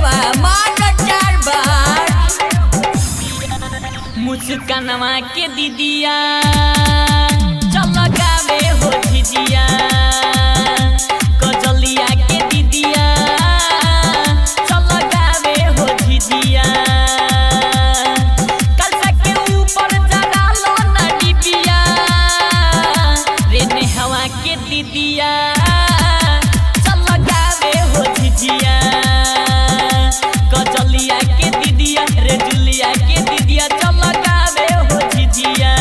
बा मार चार बार मुस्कानवा के दीदिया चल गावे हो झिझिया कजलिया के दीदिया चल गावे हो झिझिया कलसा के ऊपर जरा लो ना डिबिया रे नेहवा के दीदिया चल गावे हो झिझिया कजलिया के दीदिया रे जुलिया के दीदिया चल गावे हो झिझिया।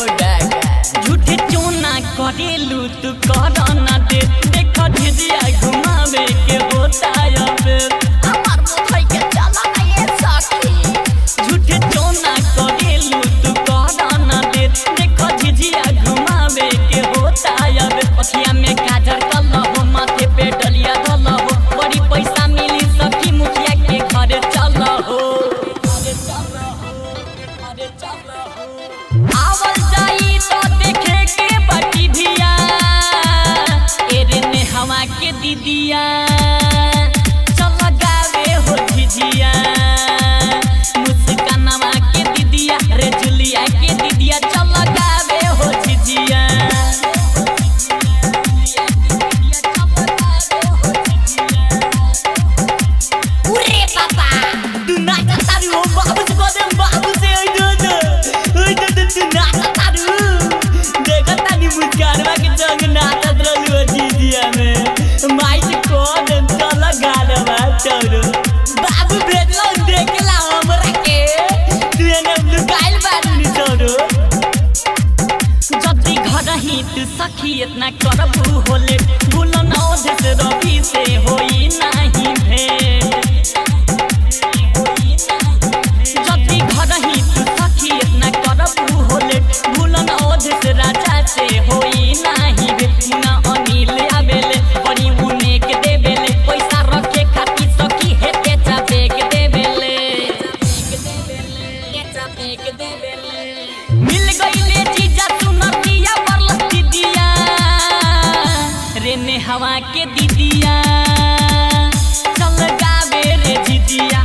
झूठे चोना करेलू तू कर ना दे देख झिझिया घुमावे के होता हमार मुठई के चला ना ये सखी झूठे चोना करेलू तू कर ना दे देख झिझिया घुमावे के होता पखिया में गाजर कलहो माथे पे डलिया धलहो बड़ी पैसा मिली सखी मुखिया के घरे चलहो आवल जाई तो देखे के बटी भिया एरे नेहवा के दीदिया चल गावे हो झिझिया मुस्कानवा के दीदिया रे जुलिया के दीदिया चल गावे हो झिझिया। उरे पापा तू नाचा तारू हो बाबू से बोले बाबू से तू नाचा तारू देखा तानी मुस्कानवा के संग नाचत रहलू हो झिझिया में माइक को चल गानवा चलो बाबू भेजलो देखला हमरा के तू एने लुकाइल बानी छोड़ो जदी घर ही तू सखी इतना करबू होले भूल न ओधे से रवि से होई नहीं भेंट जदी घर ही तू सखी इतना करबू होले भूल न ओधे से राजा से होई नहीं भेंट मुना अनिल आवेले बड़ी उने के देवेले पैसा रखे खाती सखी हे केचा बेग देवेले मिल गईले जीजा सुनतिया बरलती दिया रे नेहवा के दीदिया चल गावे रे झिझिया